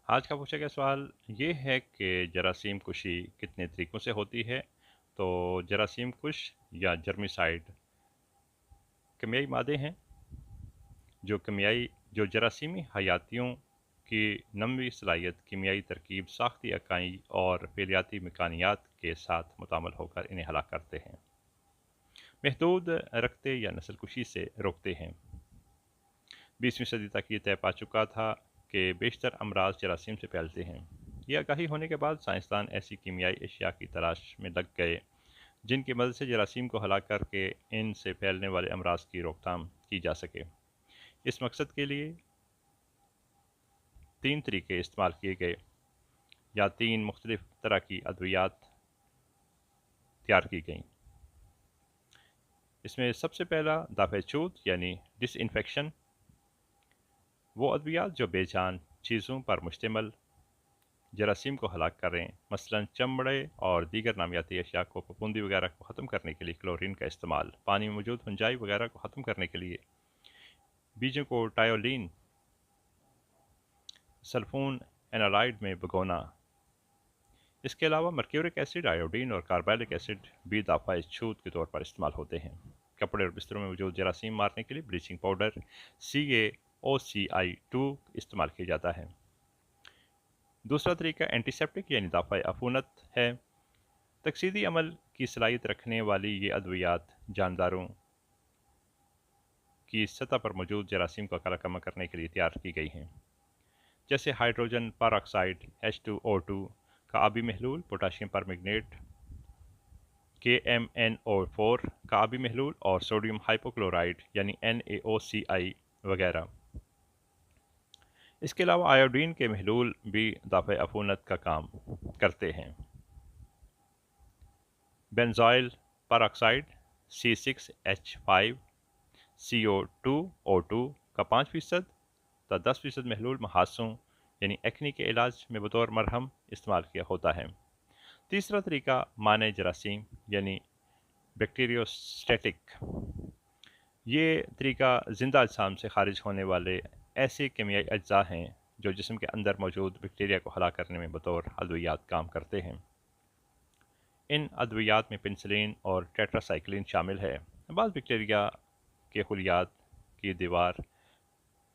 آج کا پوچھا گیا سوال یہ ہے کہ جراثیم کشی کتنے طریقوں سے ہوتی ہے۔ تو جراثیم کش یا جرمیسائڈ کیمیائی مادے ہیں جو جراثیمی حیاتیوں کی نموی صلاحیت، کیمیائی ترکیب، ساختی اکائی اور فعلیاتی مکانیات کے ساتھ متعامل ہو کر انہیں ہلاک کرتے ہیں، محدود رکھتے یا نسل کشی سے روکتے ہیں۔ 20ویں صدی تک یہ طے پا چکا تھا کہ بیشتر امراض جراثیم سے پھیلتے ہیں۔ یہ آگاہی ہونے کے بعد سائنسدان ایسی کیمیائی اشیاء کی تلاش میں لگ گئے جن کی مدد سے جراثیم کو ہلاک کر کے ان سے پھیلنے والے امراض کی روک تھام کی جا سکے۔ اس مقصد کے لیے 3 طریقے استعمال کیے گئے یا 3 مختلف طرح کی ادویات تیار کی گئیں۔ اس میں سب سے پہلا دافع چوت یعنی ڈس انفیکشن، وہ ادویات جو بے جان چیزوں پر مشتمل جراثیم کو ہلاک کریں، مثلا چمڑے اور دیگر نامیاتی اشیاء کو، پھپھوندی وغیرہ کو ختم کرنے کے لیے کلورین کا استعمال، پانی میں موجود فنجائی وغیرہ کو ختم کرنے کے لیے بیجوں کو ٹائیولین سلفون اینالائڈ میں بھگونا۔ اس کے علاوہ مرکیورک ایسڈ، آیوڈین اور کاربالک ایسڈ بھی دافع چھوت کے طور پر استعمال ہوتے ہیں۔ کپڑے اور بستروں میں موجود جراثیم مارنے کے لیے بلیچنگ پاؤڈر CaOCl2 استعمال کیا جاتا ہے۔ دوسرا طریقہ اینٹیسیپٹک یعنی دافع عفونت ہے۔ تکسیدی عمل کی صلاحیت رکھنے والی یہ ادویات جانداروں کی سطح پر موجود جراثیم کو کم کرنے کے لیے تیار کی گئی ہیں، جیسے ہائیڈروجن پر آکسائڈ H2O2 کا آبی محلول، پوٹاشیم پر میگنیٹ KMnO4 کا آبی محلول اور سوڈیم ہائپوکلورائڈ یعنی NaOCl وغیرہ۔ اس کے علاوہ آیوڈین کے محلول بھی دافع عفونت کا کام کرتے ہیں۔ بینزائل پر آکسائڈ C6H5CO2O2 کا 5% تا 10% محلول محاسوں یعنی ایکنی کے علاج میں بطور مرہم استعمال کیا ہوتا ہے۔ تیسرا طریقہ مانع جراثیم یعنی بیکٹیریوسٹیٹک، یہ طریقہ زندہ اجسام سے خارج ہونے والے ایسے کیمیائی اجزاء ہیں جو جسم کے اندر موجود بیکٹیریا کو ہلاک کرنے میں بطور ادویات کام کرتے ہیں۔ ان ادویات میں پنسلین اور ٹیٹراسائکلین شامل ہے۔ بعض بیکٹیریا کے خلیات کی دیوار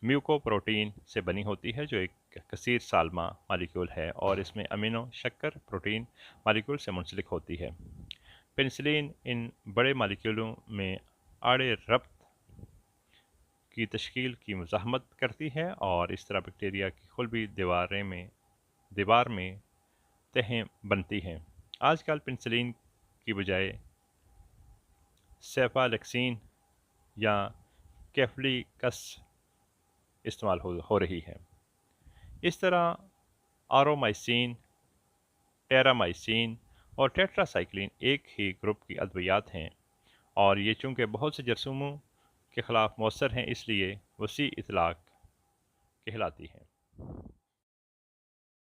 میوکو پروٹین سے بنی ہوتی ہے جو ایک کثیر سالمہ مالیکول ہے اور اس میں امینو شکر پروٹین مالیکول سے منسلک ہوتی ہے۔ پنسلین ان بڑے مالیکولوں میں آڑے ربط کی تشکیل کی مزاحمت کرتی ہے اور اس طرح بیکٹیریا کی خلبی دیوار میں تہیں بنتی ہیں۔ آج کل پنسلین کی بجائے سیفالیکسین یا کیفلیکس استعمال ہو رہی ہے۔ اس طرح آرومائسین، ٹیرامائسین اور ٹیٹراسائکلین ایک ہی گروپ کی ادویات ہیں اور یہ چونکہ بہت سے جراثیموں کے خلاف مؤثر ہیں اس لیے وسیع اطلاق کہلاتی ہیں۔